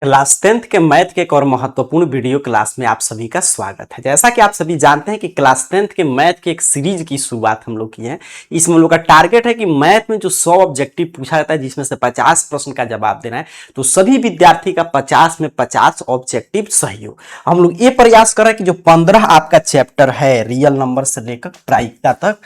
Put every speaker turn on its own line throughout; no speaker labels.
Class 10th के math के एक और महत्वपूर्ण वीडियो क्लास में आप सभी का स्वागत है। जैसा कि आप सभी जानते हैं कि क्लास 10th के मैथ की एक सीरीज की शुरुआत हम लोग की है। इसमें हम लोग का टारगेट है कि मैथ में जो 100 ऑब्जेक्टिव पूछा जाता है जिसमें से 50 प्रश्न का जवाब देना है, तो सभी विद्यार्थी का 50 में 50 ऑब्जेक्टिव सही हो। हम लोग ये प्रयास कर रहे हैं कि जो 15 आपका चैप्टर है रियल नंबर से लेकर प्रायिकता तक,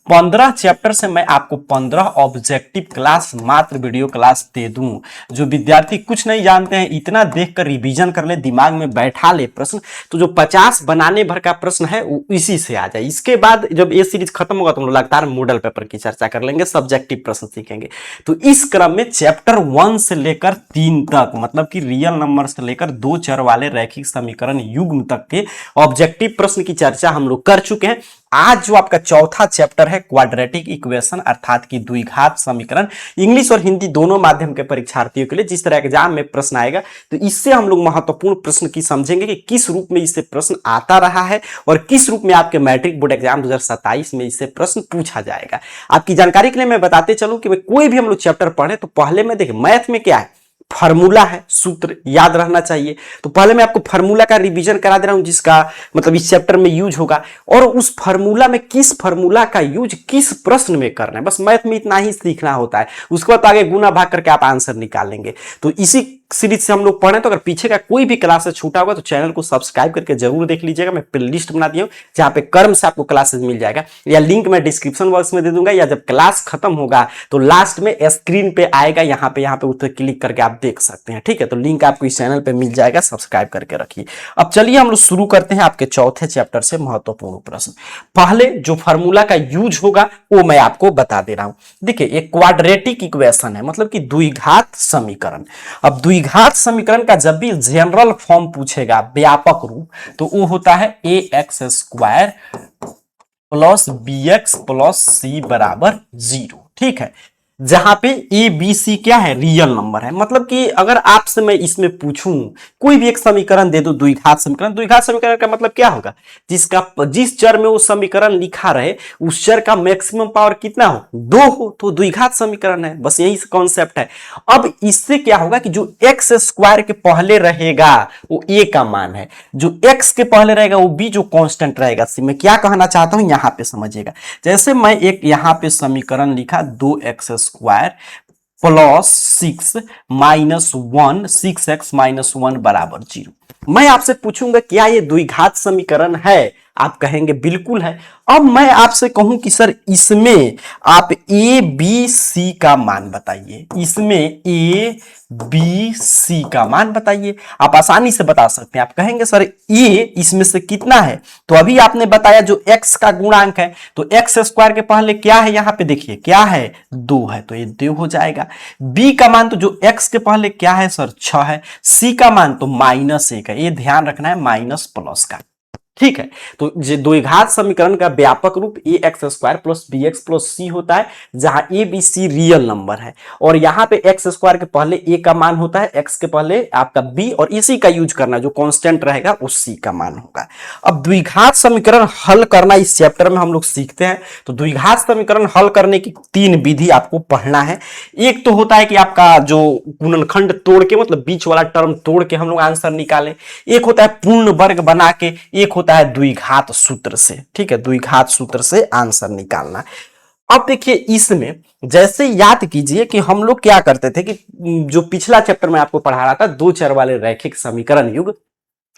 15 चैप्टर से मैं आपको 15 ऑब्जेक्टिव क्लास मात्र वीडियो क्लास दे दूं। जो विद्यार्थी कुछ नहीं जानते हैं इतना देखकर रिवीजन कर ले, दिमाग में बैठा ले प्रश्न, तो जो 50 बनाने भर का प्रश्न है वो इसी से आ जाए। इसके बाद जब ये सीरीज खत्म होगा तो हम लोग लगातार मॉडल पेपर की चर्चा कर लेंगे, सब्जेक्टिव प्रश्न सीखेंगे। तो इस क्रम में चैप्टर 1 से लेकर 3 तक, मतलब कि रियल नंबर से लेकर 2 चर वाले रैखिक समीकरण युग्म तक के ऑब्जेक्टिव प्रश्न की चर्चा हम लोग कर चुके हैं। आज जो आपका चौथा चैप्टर है क्वाड्रेटिक इक्वेशन अर्थात की द्विघात समीकरण, इंग्लिश और हिंदी दोनों माध्यम के परीक्षार्थियों के लिए जिस तरह एग्जाम में प्रश्न आएगा, तो इससे हम लोग महत्वपूर्ण प्रश्न की समझेंगे कि किस रूप में इससे प्रश्न आता रहा है और किस रूप में आपके मैट्रिक बोर्ड एग्जाम 2027 में इससे प्रश्न पूछा जाएगा। आपकी जानकारी के लिए मैं बताते चलूं कि कोई भी हम लोग चैप्टर पढ़े तो पहले में देखिए मैथ में क्या है, फार्मूला है, सूत्र याद रहना चाहिए। तो पहले मैं आपको फार्मूला का रिवीजन करा दे रहा हूं जिसका मतलब इस चैप्टर में यूज होगा, और उस फार्मूला में किस फार्मूला का यूज किस प्रश्न में करना है, बस मैथ में इतना ही सीखना होता है। उसके बाद आगे गुना भाग करके आप आंसर निकाल लेंगे। तो इसी सीरीज से हम लोग पढ़े, तो अगर पीछे का कोई भी क्लास से छूटा होगा तो चैनल को सब्सक्राइब करके जरूर देख लीजिएगा। मैं प्लेलिस्ट बना दिया हूं जहां पे क्रम से आपको क्लासेस मिल जाएगा, या लिंक मैं डिस्क्रिप्शन बॉक्स में दे दूंगा, या जब क्लास खत्म होगा तो लास्ट में स्क्रीन पे आएगा, यहाँ पे उस पर क्लिक करके आप देख सकते हैं। ठीक है, तो लिंक आपको इस चैनल पे मिल जाएगा, सब्सक्राइब करके रखिए। अब चलिए हम लोग शुरू करते हैं आपके चौथे चैप्टर से महत्वपूर्ण प्रश्न। पहले जो फार्मूला का यूज होगा वो मैं आपको बता दे रहा हूं। देखिए एक क्वाड्रेटिक इक्वेशन है, मतलब कि द्विघात समीकरण। अब द्विघात समीकरण का जब भी जनरल फॉर्म पूछेगा व्यापक रूप, तो वो होता है a x square plus b x plus c बराबर 0। ठीक है, जहां पे ए बी सी क्या है, रियल नंबर है। मतलब कि अगर आपसे मैं इसमें पूछूं कोई भी एक समीकरण दे दो द्विघात समीकरण, द्विघात समीकरण का मतलब क्या होगा, जिस चर में वो समीकरण लिखा रहे उस चर का मैक्सिमम पावर कितना हो, 2 हो, तो द्विघात समीकरण है। बस यही कॉन्सेप्ट है। अब इससे क्या होगा कि जो एक्स स्क्वायर के पहले रहेगा वो ए का मान है, जो एक्स के पहले रहेगा वो बी जो कांस्टेंट रहेगा। मैं क्या कहना चाहता हूं यहां पे समझिएगा। जैसे मैं एक यहां पे समीकरण लिखा 2x स्क्वायर प्लस 6 - 1 6x - 1 बराबर 0। मैं आपसे पूछूंगा क्या ये द्विघात समीकरण है, आप कहेंगे बिल्कुल है। अब मैं आपसे कहूं कि सर इसमें आप ए बी सी का मान बताइए, इसमें ए बी सी का मान बताइए। आप आसानी से बता सकते हैं। आप कहेंगे सर ए इसमें से कितना है, तो अभी आपने बताया जो एक्स का गुणांक है, तो एक्स स्क्वायर के पहले क्या है, यहां पे देखिए क्या है, 2 है, तो ये 2 हो जाएगा। बी का मान तो जो एक्स के पहले क्या है सर, 6 है। सी का मान तो -1 है, ये ध्यान रखना है, माइनस प्लस का। ठीक है, तो द्विघात समीकरण का व्यापक रूप a x square plus b x plus c होता है, जहां a b c real number है, और यहां पे एक्स स्क्वायर के पहले ए का मान होता है, एक्स के पहले आपका बी, और इसी का यूज करना, जो कांस्टेंट रहेगा उस सी का मान होगा। अब द्विघात समीकरण हल करना इस चैप्टर में हम लोग सीखते हैं। तो द्विघात समीकरण हल करने की 3 विधि आपको पढ़ना है। एक तो होता है कि आपका जो गुणनखंड तोड़ के, मतलब बीच वाला टर्म तोड़ के हम लोग आंसर निकालें। एक होता है पूर्ण वर्ग बना के, एक होता है द्विघात सूत्र से। ठीक है, द्विघात सूत्र से आंसर निकालना। अब देखिए इसमें जैसे याद कीजिए कि हम लोग क्या करते थे कि जो पिछला चैप्टर में आपको पढ़ा रहा था 2 चर वाले रैखिक समीकरण युग,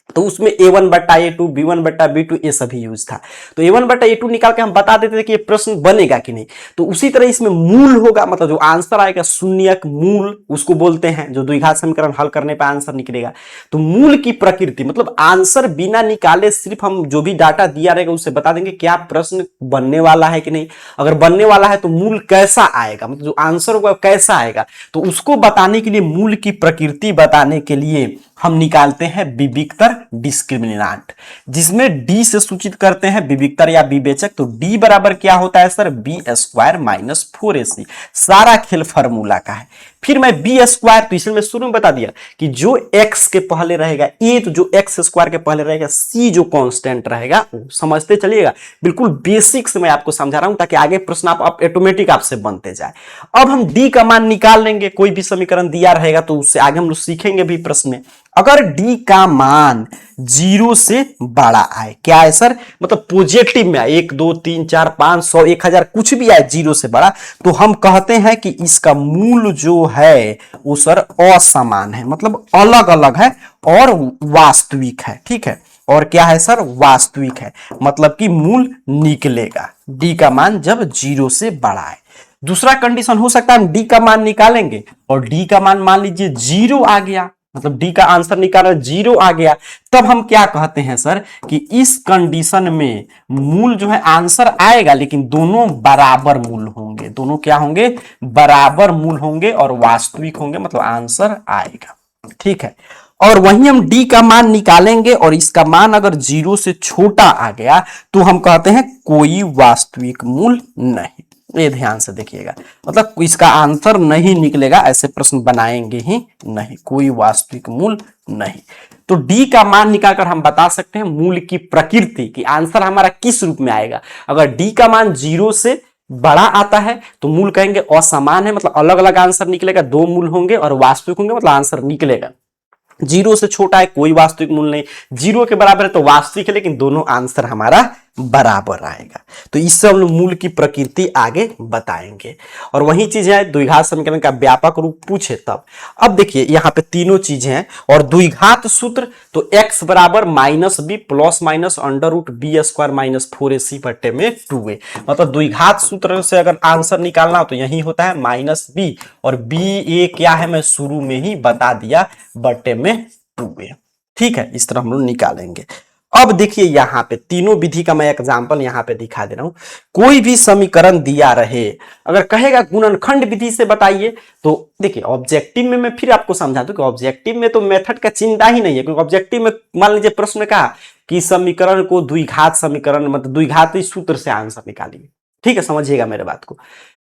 तो उसमें a1/a2 b1/b2 ये सभी यूज था। तो a1/a2 निकाल के हम बता देते थे कि ये प्रश्न बनेगा कि नहीं। तो उसी तरह इसमें मूल होगा, मतलब जो आंसर आएगा शून्यक मूल उसको बोलते हैं, जो द्विघात समीकरण हल करने पर आंसर निकलेगा। तो मूल की प्रकृति मतलब आंसर बिना निकाले सिर्फ हम जो भी डाटा दिया रहेगा उससे बता देंगे क्या प्रश्न बनने वाला है कि नहीं। अगर बनने वाला है तो मूल कैसा आएगा, मतलब जो आंसर होगा कैसा आएगा, तो उसको बताने के लिए, मूल की प्रकृति बताने के लिए हम निकालते हैं विविक्तर डिस्क्रिमिनेंट, जिसमें डी से सूचित करते हैं विविक्तर या विवेचक। तो डी बराबर क्या होता है sir, B square minus 4ac। सारा खेल फार्मूला का है। फिर मैं बी स्क्वायर, तो इसलिए मैं शुरू में बता दिया कि जो x के पहले रहेगा ए, तो जो x स्क्वायर के पहले रहेगा c, जो कांस्टेंट रहेगा वो समझते चलिएगा। बिल्कुल बेसिक से मैं आपको समझा रहा हूं ताकि आगे प्रश्न आप ऑटोमेटिक आपसे बनते जाए। अब हम d का मान निकाल लेंगे, कोई भी समीकरण दिया रहेगा तो उससे आगे हम लोग सीखेंगे भी प्रश्न में। अगर d का मान 0 से बड़ा आए, क्या है सर, मतलब पॉजिटिव में आए, 1 2 3 4 5 100 1000 कुछ भी आए 0 से बड़ा, तो हम कहते हैं कि इसका मूल जो है वो सर असमान है, मतलब अलग अलग है और वास्तविक है। ठीक है, और क्या है सर, वास्तविक है, मतलब कि मूल निकलेगा d का मान जब 0 से बड़ा है। दूसरा कंडीशन हो सकता है हम d का मान निकालेंगे और d का मान लीजिए 0 आ गया, मतलब d का आंसर निकाला 0 आ गया, तब हम क्या कहते हैं सर कि इस कंडीशन में मूल जो है आंसर आएगा लेकिन दोनों बराबर मूल होंगे, दोनों क्या होंगे, बराबर मूल होंगे और वास्तविक होंगे, मतलब आंसर आएगा। ठीक है, और वहीं हम d का मान निकालेंगे और इसका मान अगर 0 से छोटा आ गया तो हम कहते हैं कोई वास्तविक मूल नहीं। ये ध्यान से देखिएगा, मतलब इसका आंसर नहीं निकलेगा, ऐसे प्रश्न बनाएंगे ही नहीं, कोई वास्तविक मूल नहीं। तो d का मान निकालकर हम बता सकते हैं मूल की प्रकृति, कि आंसर हमारा किस रूप में आएगा। अगर d का मान 0 से बड़ा आता है तो मूल कहेंगे असमान है, मतलब अलग अलग आंसर निकलेगा, दो मूल होंगे और वास्तविक होंगे, मतलब आंसर निकलेगा। 0 से छोटा है कोई वास्तविक मूल नहीं, 0 के बराबर है तो वास्तविक है, लेकिन दोनों आंसर हमारा बराबर आएगा। तो इससे हम लोग मूल की प्रकृति आगे बताएंगे। और वही चीज है द्विघात समीकरण का व्यापक रूप पूछे तब। अब देखिए यहाँ पे तीनों चीजें हैं और द्विघात सूत्र, तो x बराबर -b plus minus under root B square minus 4ac बट्टे में 2a, मतलब द्विघात सूत्र से अगर आंसर निकालना हो तो यही होता है -b और ba क्या है मैं शुरू में ही बता दिया, बट्टे में 2a। ठीक है, इस तरह हम लोग निकालेंगे। अब देखिए यहाँ पे तीनों विधि का मैं एग्जांपल यहाँ पे दिखा दे रहा हूं। कोई भी समीकरण दिया रहे, अगर कहेगा गुणनखंड विधि से बताइए, तो देखिए ऑब्जेक्टिव में मैं फिर आपको समझा दूं कि ऑब्जेक्टिव में तो मेथड का चिंता ही नहीं है, क्योंकि ऑब्जेक्टिव में मान लीजिए प्रश्न में कहा कि समीकरण को द्विघात समीकरण, मतलब द्विघाती सूत्र से आंसर निकालिए। ठीक है, समझिएगा मेरे बात को।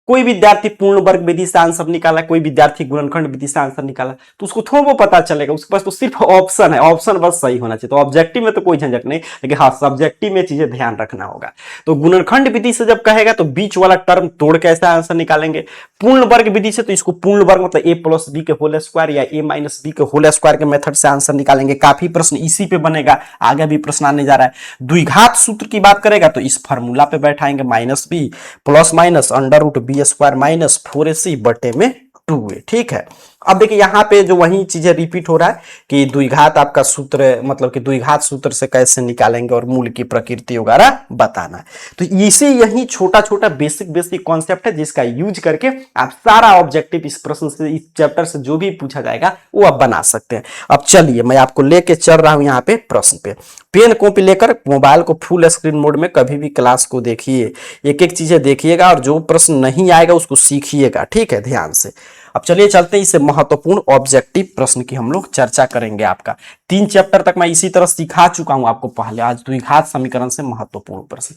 कोई विद्यार्थी पूर्ण वर्ग विधि से आंसर निकाला, कोई विद्यार्थी गुणनखंड विधि से आंसर निकाला, तो उसको थोड़ा वो पता चलेगा, उसके पास तो सिर्फ ऑप्शन है, ऑप्शन बस सही होना चाहिए। तो ऑब्जेक्टिव में तो कोई झंझट नहीं, लेकिन हाँ सब्जेक्टिव में चीजें ध्यान रखना होगा। तो गुणनखंड विधि से जब कहेगा तो बीच वाला टर्म तोड़ के ऐसा आंसर निकालेंगे। पूर्ण वर्ग विधि से तो इसको पूर्ण वर्ग मतलब a प्लस बी के होल स्क्वायर या a माइनस बी के होल स्क्वायर के मेथड से आंसर निकालेंगे। काफी प्रश्न इसी पे बनेगा, आगे भी प्रश्न आने जा रहा है। द्विघात सूत्र की बात करेगा तो इस फॉर्मूला पे बैठाएंगे, -b plus minus under root B square minus 4ac बटे में 2a। ठीक है, अब देखिए यहाँ पे जो वही चीजें रिपीट हो रहा है कि द्विघात आपका सूत्र, मतलब कि द्विघात सूत्र से कैसे निकालेंगे और मूल की प्रकृति वगैरह बताना है। तो इसे यही छोटा छोटा बेसिक कॉन्सेप्ट है जिसका यूज करके आप सारा ऑब्जेक्टिव इस प्रश्न से, इस चैप्टर से जो भी पूछा जाएगा वो आप बना सकते हैं। अब चलिए मैं आपको लेके चल रहा हूं यहाँ पे प्रश्न पे। पेन कॉपी लेकर मोबाइल को फुल स्क्रीन मोड में कभी भी क्लास को देखिए, एक एक चीजें देखिएगा और जो प्रश्न नहीं आएगा उसको सीखिएगा। ठीक है, ध्यान से। अब चलिए चलते हैं, इससे महत्वपूर्ण ऑब्जेक्टिव प्रश्न की हम लोग चर्चा करेंगे। आपका 3 चैप्टर तक मैं इसी तरह सिखा चुका हूं आपको पहले, आज द्विघात समीकरण से महत्वपूर्ण प्रश्न।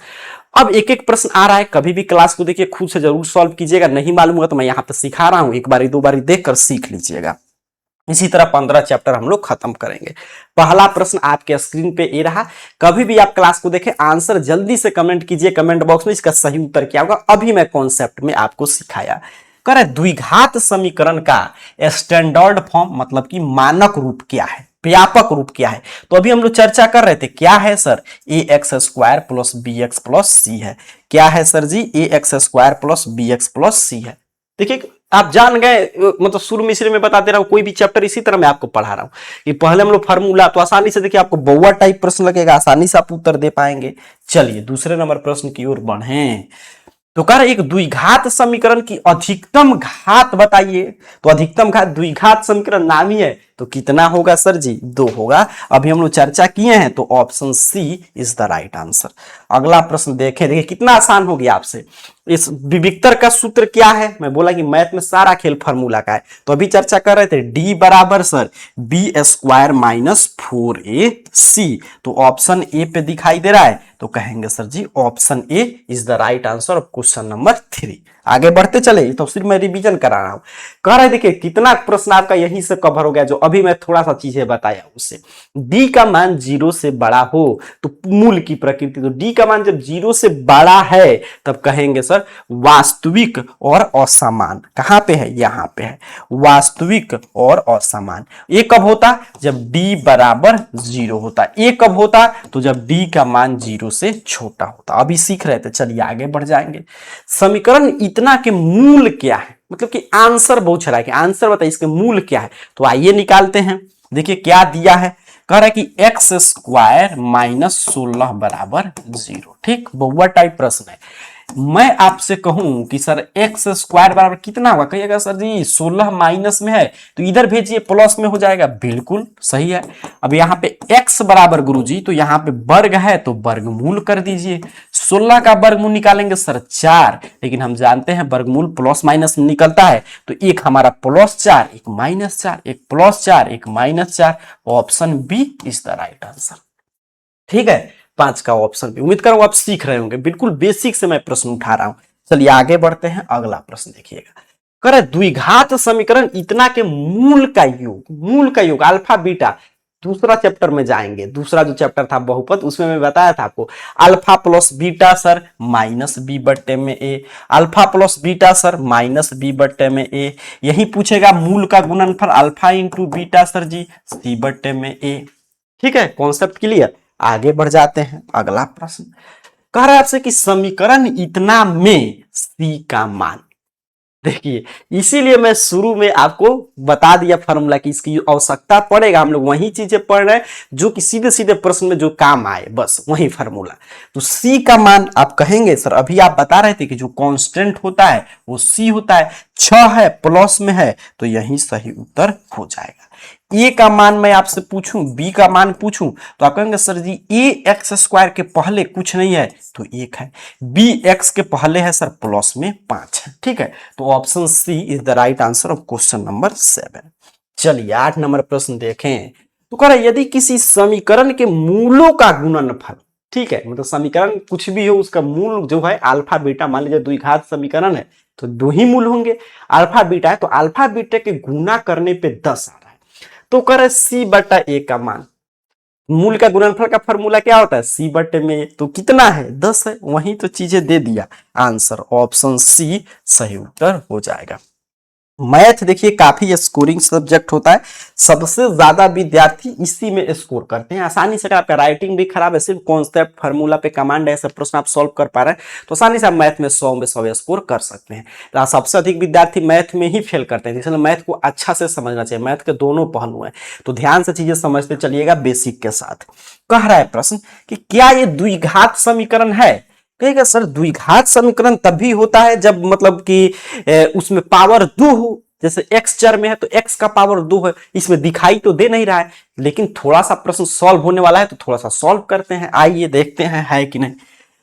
अब एक एक प्रश्न आ रहा है, कभी भी क्लास को देखिए, खुद से जरूर सॉल्व कीजिएगा, नहीं मालूम होगा तो मैं यहाँ पे सिखा रहा हूं, एक बारी दो बारी देखकर सीख लीजिएगा। इसी तरह 15 चैप्टर हम लोग खत्म करेंगे। पहला प्रश्न आपके स्क्रीन पे ये रहा, कभी भी आप क्लास को देखें आंसर जल्दी से कमेंट कीजिए कमेंट बॉक्स में, इसका सही उत्तर क्या होगा। अभी मैं कॉन्सेप्ट में आपको सिखाया करे द्विघात समीकरण का स्टैंडर्ड फॉर्म, मतलब कि मानक रूप क्या है, व्यापक रूप क्या है। तो अभी हम लोग चर्चा कर रहे थे, क्या है sir, ax square plus bx plus c है। क्या है sir ji, ax square plus bx plus c है। देखिए आप जान गए, मतलब शुरू में इसलिए मैं बता दे रहा हूं, कोई भी चैप्टर इसी तरह मैं आपको पढ़ा रहा हूं कि पहले हम लोग फार्मूला, तो आसानी से देखिए आपको बउआ टाइप प्रश्न लगेगा, आसानी से आप उत्तर दे पाएंगे। चलिए दूसरे नंबर प्रश्न की ओर बढ़ें। तो कह रहे एक द्विघात समीकरण की अधिकतम घात बताइए। तो अधिकतम घात, द्विघात समीकरण नाम ही है, तो कितना होगा सर जी, 2 होगा। अभी हम लोग चर्चा किए हैं, तो option c is the right answer. अगला प्रश्न देखें, देखिए कितना आसान हो गया आपसे। इस विविक्तर का सूत्र क्या है, मैं बोला कि मैथ में सारा खेल फार्मूला का है, तो अभी चर्चा कर रहे थे डी बराबर sir B square minus 4ac। तो ऑप्शन ए पे दिखाई दे रहा है, तो कहेंगे sir ji option a is the right answer of question number 3। आगे बढ़ते चले, तो सिर्फ मैं रिवीजन करा रहा हूं। कह रहे देखिए कितना प्रश्न आपका यहीं से कवर हो गया, जो अभी मैं थोड़ा सा चीजें बताया उससे। डी का मान 0 से बड़ा हो तो मूल की प्रकृति, तो डी का मान जब 0 से बड़ा है तब कहेंगे सर वास्तविक और असमान। कहां पे है, यहां पे है, वास्तविक और असमान। ये कब होता, जब डी बराबर 0 होता। ये कब होता, तो जब डी का मान 0 से छोटा होता। अभी सीख रहे थे, चलिए आगे बढ़ जाएंगे। समीकरण इतना के मूल क्या है, मतलब कि आंसर बहुत रहा है कि आंसर बताइए इसके मूल क्या है, तो आइए निकालते हैं। देखिए क्या दिया है, कह रहा है कि एक्स स्क्वायर माइनस 16 बराबर 0। ठीक, बहुआ टाइप प्रश्न है। मैं आपसे कहूं कि सर एक्स स्क्वायर बराबर कितना होगा, कहिएगा सर जी 16 माइनस में है तो इधर भेजिए प्लस में हो जाएगा, बिल्कुल सही है। अब यहाँ पे x बराबर गुरुजी, तो यहाँ पे वर्ग है तो वर्गमूल कर दीजिए। 16 का वर्गमूल निकालेंगे सर 4, लेकिन हम जानते हैं वर्गमूल प्लस माइनस निकलता है, तो एक हमारा +4 एक -4, एक +4 एक -4, option b is the right answer. ठीक है, 5 का ऑप्शन भी। उम्मीद करूं आप सीख रहे होंगे, बिल्कुल बेसिक से मैं प्रश्न उठा रहा हूं। चलिए आगे बढ़ते हैं, अगला प्रश्न देखिएगा। करे द्विघात समीकरण इतना के मूल का योग, मूल का योग अल्फा बीटा। दूसरा चैप्टर में जाएंगे, दूसरा जो चैप्टर था बहुपद, उसमें मैं बताया था आपको alpha plus beta sir minus b बट्टे में a, alpha plus beta sir minus b बट्टे में ए। यही पूछेगा मूल का गुणनफल alpha into beta sir ji c बट्टे में ए। ठीक है, कॉन्सेप्ट क्लियर। आगे बढ़ जाते हैं, अगला प्रश्न कह रहा है आपसे कि समीकरण इतना में सी का मान। देखिए इसीलिए मैं शुरू में आपको बता दिया फॉर्मूला की इसकी आवश्यकता पड़ेगा, हम लोग वही चीजें पढ़ रहे हैं जो कि सीधे सीधे प्रश्न में जो काम आए, बस वही फॉर्मूला। तो सी का मान आप कहेंगे सर, अभी आप बता रहे थे कि जो कांस्टेंट होता है वो सी होता है, 6 है प्लस में है तो यही सही उत्तर हो जाएगा। ए का मान मैं आपसे पूछूं, बी का मान पूछूं, तो आप कहेंगे सर जी ए एक्स स्क्वायर के पहले कुछ नहीं है तो 1 है, बी एक्स के पहले है सर प्लस में 5 है। ठीक है, तो option c is the right answer of question number 7। चलिए 8 नंबर प्रश्न देखें। तो कह रहा है यदि किसी समीकरण के मूलों का गुणनफल, ठीक है, मतलब समीकरण कुछ भी हो उसका मूल जो है अल्फा बीटा, मान लीजिए द्विघात समीकरण है तो 2 ही मूल होंगे, अल्फा बीटा है तो अल्फा बीटा के गुना करने पे 10 आ रहा है, तो करे सी बटा ए का मान। मूल का गुणनफल का फॉर्मूला क्या होता है, सी बटे में, तो कितना है 10 है, वही तो चीजें दे दिया, आंसर ऑप्शन सी सही उत्तर हो जाएगा। मैथ देखिए काफी स्कोरिंग सब्जेक्ट होता है, सबसे ज्यादा विद्यार्थी इसी में स्कोर करते हैं आसानी से। आपका राइटिंग भी खराब है, सिर्फ कॉन्सेप्ट फार्मूला पे कमांड है, सब प्रश्न आप सॉल्व कर पा रहे हैं तो आसानी से आप मैथ में 100 में 100 स्कोर कर सकते हैं। तो सबसे अधिक विद्यार्थी मैथ में ही फेल करते हैं, इसलिए मैथ को अच्छा से समझना चाहिए, मैथ के दोनों पहलू हैं, तो ध्यान से चीजें समझते चलिएगा बेसिक के साथ। कह रहा है प्रश्न कि क्या ये द्विघात समीकरण है, कहेगा सर द्विघात समीकरण तभी होता है जब मतलब कि उसमें पावर 2 हो, जैसे x चर में है तो x का पावर 2 है, इसमें दिखाई तो दे नहीं रहा है, लेकिन थोड़ा सा प्रश्न सॉल्व होने वाला है तो थोड़ा सा सॉल्व करते हैं, आइए देखते हैं है कि नहीं।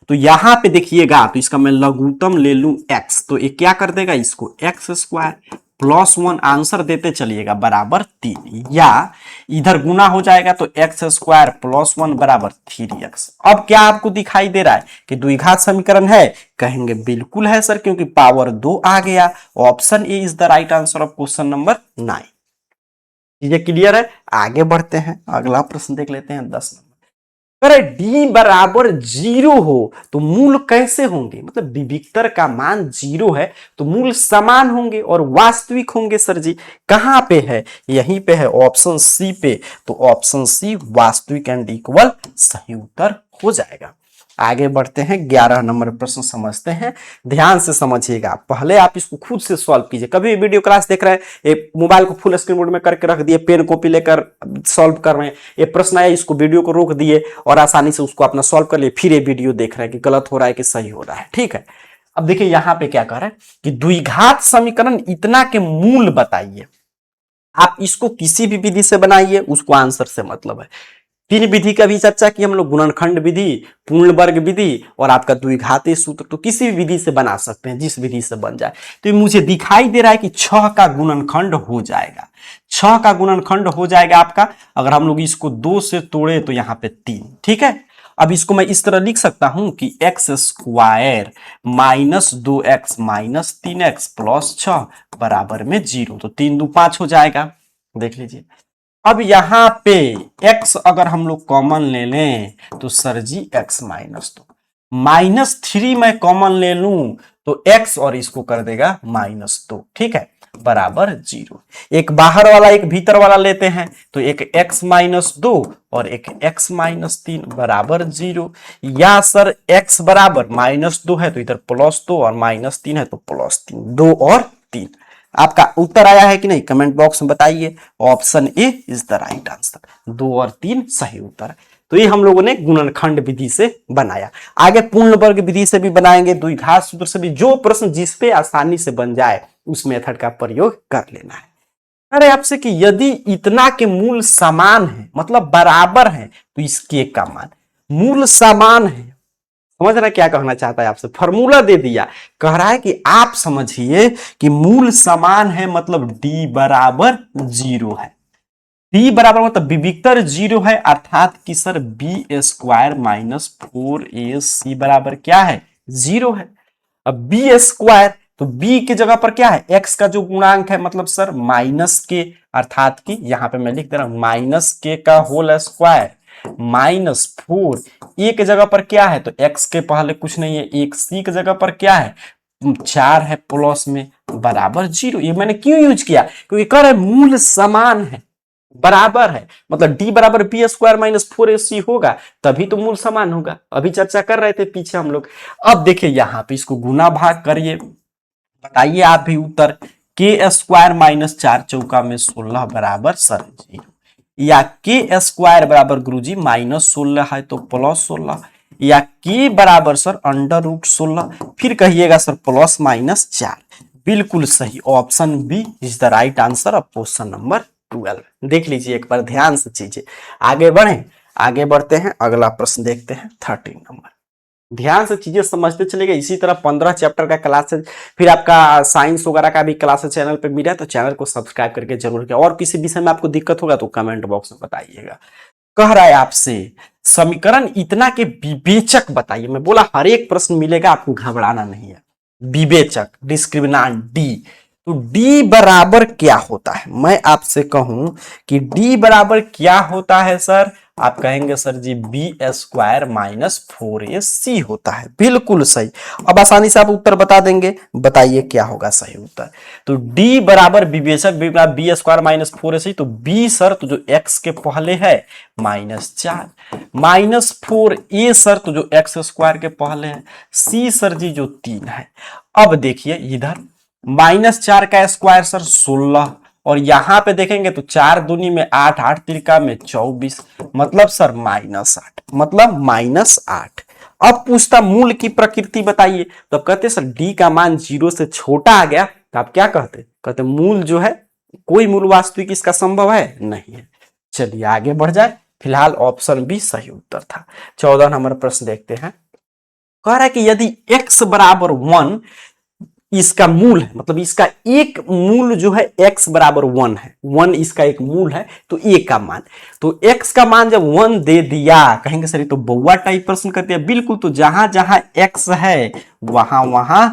तो यहां पे देखिएगा, तो इसका मैं लघुत्तम ले लूं x, तो ये क्या कर देगा, इसको x स्क्वायर प्लस 1 आंसर देते चलिएगा बराबर 3, या इधर गुना हो जाएगा तो एक्स स्क्वायर प्लस 1 बराबर 3x। अब क्या आपको दिखाई दे रहा है कि द्विघात समीकरण है, कहेंगे बिल्कुल है सर, क्योंकि पावर 2 आ गया, option a is the right answer of question number 9। चीजें क्लियर है, आगे बढ़ते हैं, अगला प्रश्न देख लेते हैं 10 नंबर। अरे डी बराबर 0 हो तो मूल कैसे होंगे, मतलब विविक्तर का मान 0 है तो मूल समान होंगे और वास्तविक होंगे सर जी, कहां पे है, यहीं पे है ऑप्शन सी पे, तो ऑप्शन सी वास्तविक एंड इक्वल सही उत्तर हो जाएगा। आगे बढ़ते हैं, 11 नंबर प्रश्न समझते हैं, ध्यान से समझिएगा, पहले आप इसको खुद से सॉल्व कीजिए। कभी वीडियो क्लास देख रहे हैं, मोबाइल को फुल स्क्रीन मोड में करके रख दिए, पेन कॉपी लेकर सॉल्व कर रहे हैं, ये प्रश्न आया इसको वीडियो को रोक दिए और आसानी से उसको अपना सॉल्व कर लिए, फिर ये वीडियो देख रहे हैं कि गलत हो रहा है कि सही हो रहा है। ठीक है, अब देखिए यहां पे क्या कर रहे हैं कि द्विघात समीकरण इतना के मूल बताइए, आप इसको किसी भी विधि से बनाइए, उसको आंसर से मतलब है। 3 विधि का भी चर्चा की हम लोग, गुणनखंड विधि, पूर्ण वर्ग विधि और आपका द्विघाती सूत्र, तो किसी भी विधि से बना सकते हैं, जिस विधि से बन जाए। तो मुझे दिखाई दे रहा है कि 6 का गुणनखंड हो जाएगा, 6 का गुणनखंड हो जाएगा आपका, अगर हम लोग इसको 2 से तोड़े तो यहाँ पे 3, ठीक है। अब इसको मैं इस तरह लिख सकता हूं कि x square minus 2x minus 3x plus 6 बराबर में 0। तो 3 2 5 हो जाएगा, देख लीजिए। अब यहां पे x अगर हम लोग कॉमन ले लें तो सर जी x माइनस 2, -3 मैं कॉमन ले लूं तो x और इसको कर देगा -2, ठीक है, बराबर 0। एक बाहर वाला एक भीतर वाला लेते हैं तो एक x -2 और एक x -3 बराबर 0। या सर x बराबर -2 है तो इधर +2 और -3 है तो +3, 2 और 3। आपका उत्तर आया है कि नहीं, कमेंट बॉक्स में बताइए। Option a is the right answer, 2 और 3 सही उत्तर है। तो ये हम लोगों ने गुणनखंड विधि से बनाया। आगे पूर्ण वर्ग विधि से भी बनाएंगे, द्विघात सूत्र से भी, जो प्रश्न जिस पे आसानी से बन जाए उस मेथड का प्रयोग कर लेना है। अरे आपसे कि यदि इतना के मूल समान है मतलब बराबर है तो इसके का मान, मूल समान है, समझ रहे क्या कहना चाहता है आपसे, फॉर्मूला दे दिया, कह रहा है कि आप समझिए कि मूल समान है मतलब d बराबर 0 है। d बराबर मतलब विविक्तर 0 है, अर्थात कि sir b square minus 4ac बराबर क्या है, 0 है। अब b स्क्वायर तो b की जगह पर क्या है, x का जो गुणांक है मतलब सर माइनस के, अर्थात कि यहां पे मैं लिख दे रहा हूं माइनस के का होल स्क्वायर -4, ए की जगह पर क्या है तो x के पहले कुछ नहीं है, एक c की जगह पर क्या है 4 है प्लस में बराबर 0। ये मैंने क्यों यूज किया, क्योंकि कह रहे मूल समान है, बराबर है, मतलब d बराबर बी स्क्वायर माइनस 4ac होगा तभी तो मूल समान होगा। अभी चर्चा कर रहे थे पीछे हम लोग। अब देखिए यहां पे इसको गुना भाग करिए, बताइए आप भी उत्तर। के स्क्वायर माइनस 4 चौका में 16 बराबर सर 0, या के स्क्वायर बराबर गुरुजी -16 है तो +16, या के बराबर सर √16, फिर कहिएगा सर ±4। बिल्कुल सही, option b is the right answer of question number 12। देख लीजिए एक बार ध्यान से चीजें, आगे बढ़े, आगे बढ़ते हैं, अगला प्रश्न देखते हैं 13 नंबर। ध्यान से चीजें समझते चलेगा। इसी तरह 15 चैप्टर का क्लास है, फिर आपका साइंस वगैरह का भी क्लास चैनल पे मिला है, तो चैनल को सब्सक्राइब करके जरूर किया। और किसी विषय में आपको दिक्कत होगा तो कमेंट बॉक्स में बताइएगा। कह रहा है आपसे समीकरण इतना के विवेचक बताइए। मैं बोला हर एक प्रश्न मिलेगा, आपको घबराना नहीं है। विवेचक डिस्क्रिमिनांट डी, तो डी बराबर क्या होता है, मैं आपसे कहूं कि डी बराबर क्या होता है सर, आप कहेंगे sir ji b square minus 4ac होता है। बिल्कुल सही, अब आसानी से आप उत्तर बता देंगे, बताइए क्या होगा सही उत्तर। तो d बराबर विवेचक बी स्क्वायर माइनस 4ac, तो b सर तो जो x के पहले है -4, -4a सर तो जो x स्क्वायर के पहले है, c सर जी जो 3 है। अब देखिए इधर -4 का स्क्वायर सर 16, और यहां पे देखेंगे तो 4 दूनी में 8, 8 तिरका में 24, मतलब सर -8, मतलब -8। अब पूछता मूल की प्रकृति बताइए, तो अब कहते सर डी का मान 0 से छोटा आ गया, तो आप क्या कहते, कहते मूल जो है कोई मूल वास्तविक इसका संभव है नहीं है। चलिए आगे बढ़ जाए, फिलहाल ऑप्शन बी सही उत्तर था। 14 नंबर प्रश्न देखते हैं। कह रहा है कि यदि x बराबर 1 इसका मूल है, मतलब इसका एक मूल जो है x बराबर 1 है, 1 इसका एक मूल है, तो a का मान, तो x का मान जब 1 दे दिया, कहेंगे सर ये तो बउआ टाइप प्रश्न कर दिया। बिल्कुल, तो जहां जहां x है वहां वहां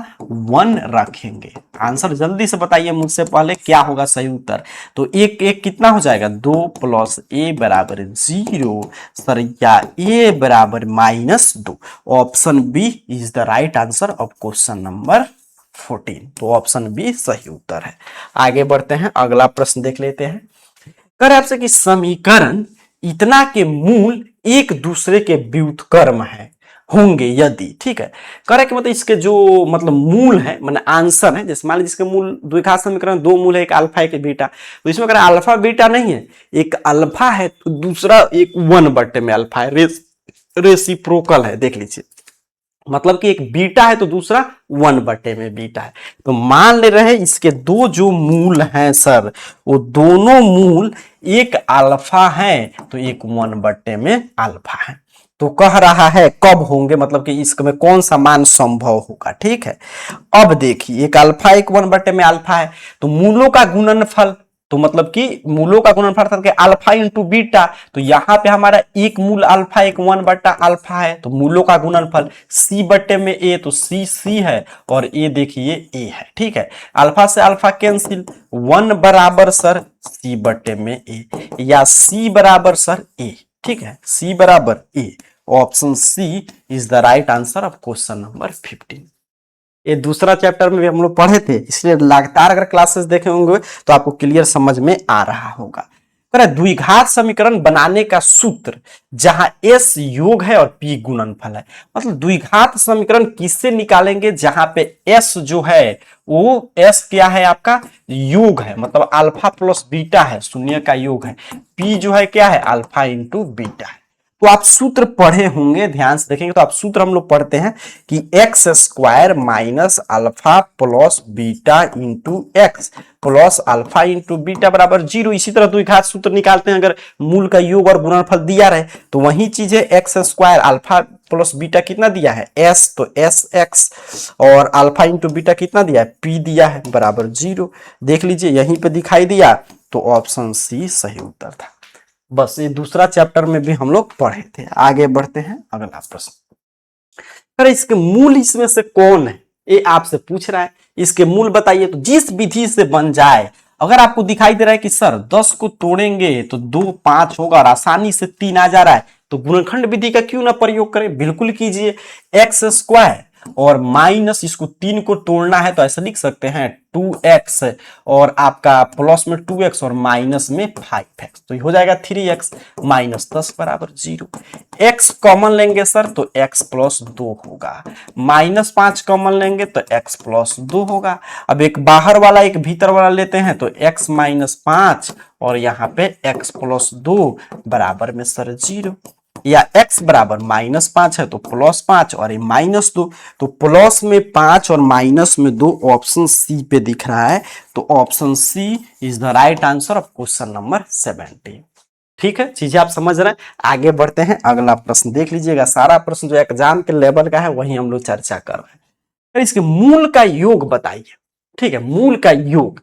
1 रखेंगे। आंसर जल्दी से बताइए मुझसे पहले, क्या होगा सही उत्तर। तो एक एक कितना हो जाएगा, 2 + a बराबर 0 सर, या a बराबर -2। Option b is the right answer of question number 14, तो ऑप्शन बी सही उत्तर है। आगे बढ़ते हैं, अगला प्रश्न देख लेते हैं। कर आपसे कि समीकरण इतना के मूल एक दूसरे के व्युत्क्रम है होंगे यदि, ठीक है, करे कि मतलब इसके जो मतलब मूल है, मतलब आंसर है, जैसे मान लीजिए इसके मूल द्विघात समीकरण 2 मूल है, एक अल्फा एक बीटा, तो इसमें अगर अल्फा बीटा नहीं है, एक अल्फा है तो दूसरा एक 1/में अल्फा है, रेसिप्रोकल है, देख लीजिए, मतलब कि एक बीटा है तो दूसरा 1/में बीटा है। तो मान ले रहे इसके दो जो मूल हैं सर, वो दोनों मूल एक अल्फा है तो एक 1/में अल्फा है। तो कह रहा है कब होंगे, मतलब कि इसमें कौन सा मान संभव होगा, ठीक है। अब देखिए एक अल्फा एक 1/में अल्फा है, तो मूलों का गुणनफल, तो मतलब कि मूलों का गुणनफल अर्थात अल्फा इंटू बीटा, तो यहाँ पे हमारा एक मूल अल्फा एक 1/अल्फा है, तो मूलों का गुणनफल सी बट्टे में ए, तो सी है और ए देखिए ए है। ठीक है, अल्फा से अल्फा कैंसिल, 1 बराबर सर सी बट्टे में ए, या सी बराबर सर ए। ठीक है, सी बराबर a, option c is the right answer of question number 15। ये दूसरा चैप्टर में भी हम लोग पढ़े थे, इसलिए लगातार अगर क्लासेस देखे होंगे तो आपको क्लियर समझ में आ रहा होगा। द्विघात समीकरण बनाने का सूत्र, जहां s योग है और p गुणनफल है। मतलब द्विघात समीकरण किससे निकालेंगे, जहां पे s जो है वो s क्या है आपका योग है, मतलब अल्फा प्लस बीटा है, शून्य का योग है। p जो है क्या है अल्फा इंटू बीटा है। तो आप सूत्र पढ़े होंगे, ध्यान से देखेंगे तो आप सूत्र हम लोग पढ़ते हैं कि x square minus alpha plus beta into x plus alpha into beta बराबर 0। इसी तरह द्विघात सूत्र निकालते हैं अगर मूल का योग और गुणनफल दिया रहे, तो वही चीज है x square alpha plus beta कितना दिया है एस, तो एस एक्स, और अल्फा इंटू बीटा कितना दिया है पी दिया है बराबर 0। देख लीजिए यहीं पे दिखाई दिया, तो ऑप्शन सी सही उत्तर था। बस ये दूसरा चैप्टर में भी हम लोग पढ़े थे। आगे बढ़ते हैं, अगला प्रश्न। अरे इसके मूल इसमें से कौन है, ये आपसे पूछ रहा है, इसके मूल बताइए। तो जिस विधि से बन जाए, अगर आपको दिखाई दे रहा है कि सर 10 को तोड़ेंगे तो 2 5 होगा और आसानी से 3 आ जा रहा है, तो गुणनखंड विधि का क्यों ना प्रयोग करें, बिल्कुल कीजिए। एक्स स्क्वायर और माइनस इसको 3 को तोड़ना है तो ऐसा लिख सकते हैं 2x और आपका प्लस में 2x और माइनस में 5x, तो हो जाएगा 3x माइनस 10 बराबर 0। x कॉमन लेंगे सर तो x प्लस 2 होगा, माइनस 5 कॉमन लेंगे तो x प्लस 2 होगा। अब एक बाहर वाला एक भीतर वाला लेते हैं तो x माइनस 5 और यहाँ पे x प्लस 2 बराबर में सर 0, या x बराबर माइनस 5 है तो प्लस 5 और ये माइनस 2, तो प्लस में 5 और माइनस में 2 ऑप्शन सी पे दिख रहा है, तो option c is the right answer of question number 17। ठीक है, चीजें आप समझ रहे हैं। आगे बढ़ते हैं, अगला प्रश्न देख लीजिएगा। सारा प्रश्न जो एग्जाम के लेवल का है वही हम लोग चर्चा कर रहे हैं। इसके मूल का योग बताइए। ठीक है, मूल का योग,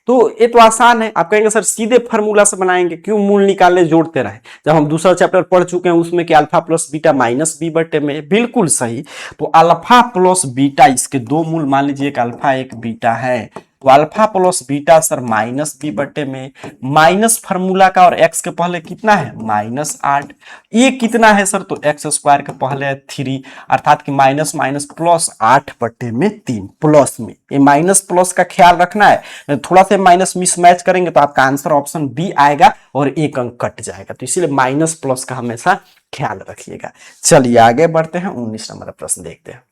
तो ये तो आसान है। आप कहेंगे सर सीधे फार्मूला से बनाएंगे, क्यों मूल निकालने जोड़ते रहे, जब हम दूसरा चैप्टर पढ़ चुके हैं उसमें कि alpha plus beta minus b बटे में, बिल्कुल सही। तो अल्फा प्लस बीटा, इसके दो मूल मान लीजिए, एक अल्फा एक बीटा है, तो alpha plus beta sir minus b बटे में, माइनस फार्मूला का और एक्स के पहले कितना है माइनस 8, ये कितना है सर तो एक्स स्क्वायर के पहले है 3, अर्थात कि माइनस माइनस प्लस 8 बटे में 3, प्लस में ये माइनस प्लस का ख्याल रखना है, थोड़ा सा माइनस मिसमैच करेंगे तो आपका आंसर ऑप्शन बी आएगा और एक अंक कट जाएगा, तो इसीलिए माइनस प्लस का हमेशा ख्याल रखिएगा। चलिए आगे बढ़ते हैं, 19 नंबर प्रश्न देखते हैं।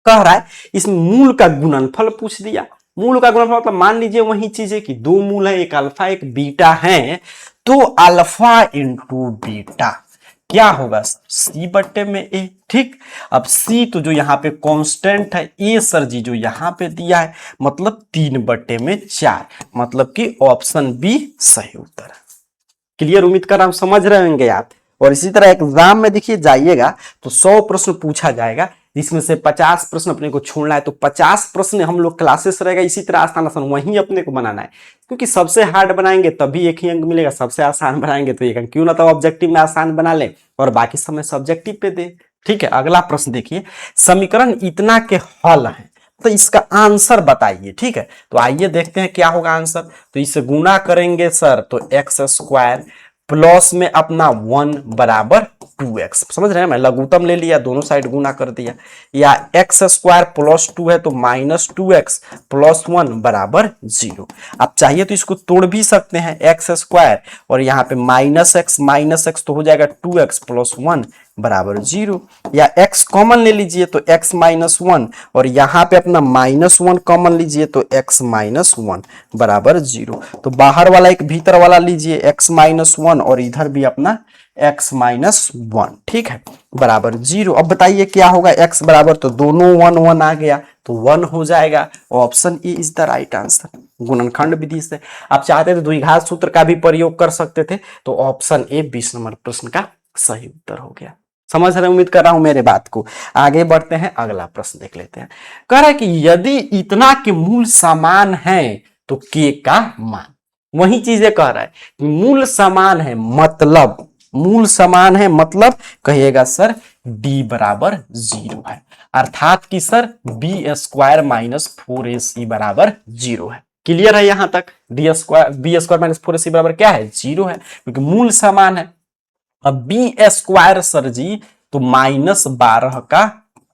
कह रहा है इसमें मूल का गुणनफल पूछ दिया। मूल का गुणनफल मतलब मान लीजिए वही चीज है कि दो मूल है, एक अल्फा एक बीटा है, तो अल्फा इंटू बीटा क्या होगा सी बट्टे में ए। ठीक, अब सी तो जो यहाँ पे कांस्टेंट है, ए सर जी जो यहाँ पे दिया है मतलब 3 बट्टे में 4, मतलब कि ऑप्शन बी सही उत्तर है। क्लियर, उम्मीद कर रहा हूं समझ रहे होंगे आप। और इसी तरह एग्जाम में देखिए जाइएगा तो 100 प्रश्न पूछा जाएगा, इसमें से 50 प्रश्न अपने को छोड़ना है, तो 50 प्रश्न हम लोग क्लासेस रहेगा इसी तरह आसान आसान वहीं अपने को बनाना है, क्योंकि सबसे हार्ड बनाएंगे तभी एक ही अंक मिलेगा, सबसे आसान बनाएंगे तो एक अंक, क्यों ना तो ऑब्जेक्टिव में आसान बना ले और बाकी समय सब्जेक्टिव पे दे। ठीक है, अगला प्रश्न देखिए, समीकरण इतना के हल है तो इसका आंसर बताइए। ठीक है, तो आइए देखते हैं क्या होगा आंसर। तो इसे गुना करेंगे सर तो एक्स स्क्वायर प्लस में अपना 1 बराबर 2x, समझ रहे हैं, मैं लघुत्तम ले लिया, दोनों साइड गुना कर दिया, या एक्स स्क्वायर प्लस 2 है तो माइनस 2x प्लस 1 बराबर 0। आप चाहिए तो इसको तोड़ भी सकते हैं, एक्स स्क्वायर और यहाँ पे माइनस एक्स तो हो जाएगा 2x प्लस 1 बराबर 0, या x कॉमन ले लीजिए तो x माइनस 1 और यहाँ पे अपना माइनस 1 कॉमन लीजिए तो x माइनस 1 बराबर 0, तो बाहर वाला एक भीतर वाला लीजिए x माइनस 1 और इधर भी अपना x माइनस 1, ठीक है, बराबर 0। अब बताइए क्या होगा, x बराबर तो दोनों 1 1 आ गया तो 1 हो जाएगा, option a is the right answer गुणनखंड विधि से। आप चाहते थे द्विघात सूत्र का भी प्रयोग कर सकते थे, तो ऑप्शन ए 20 नंबर प्रश्न का सही उत्तर हो गया। समझ रहे, उम्मीद कर रहा हूं मेरे बात को। आगे बढ़ते हैं, अगला प्रश्न देख लेते हैं। कह रहा है कि यदि इतना के मूल समान है तो के का मान, वही चीजें कह रहा है कि मूल समान है, मतलब मूल समान है, मतलब कहिएगा सर डी बराबर 0 है, अर्थात कि sir B square minus 4ac बराबर 0 है। क्लियर है यहां तक? बी स्क्वायर माइनस 4ac बराबर क्या है? 0 है, क्योंकि मूल समान है। अब बी स्क्वायर सर जी तो -12 का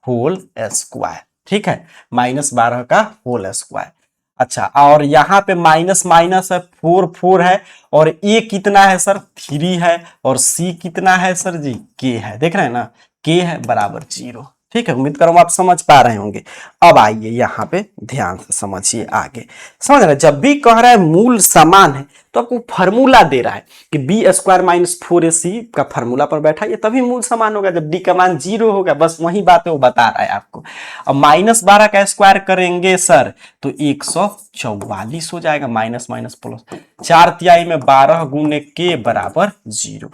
होल स्क्वायर, ठीक है, -12 का होल स्क्वायर। अच्छा, और यहां पे माइनस माइनस है, 4 है, और ए कितना है सर? 3 है, और सी कितना है सर जी? के है, देख रहे हैं ना, के है बराबर 0। ठीक है, उम्मीद करूं आप समझ पा रहे होंगे। अब आइए यहां पे ध्यान से समझिए आगे। समझ रहे, जब भी कह रहा है मूल समान है तो आपको फॉर्मूला दे रहा है कि बी स्क्वायर माइनस 4ac का फॉर्मूला पर बैठा, ये तभी मूल समान होगा जब डी का मान 0 होगा। बस वही बात है वो बता रहा है आपको। अब -12 का स्क्वायर करेंगे सर तो 144 हो जाएगा, माइनस माइनस प्लस, 4 में 12 गुने के बराबर 0,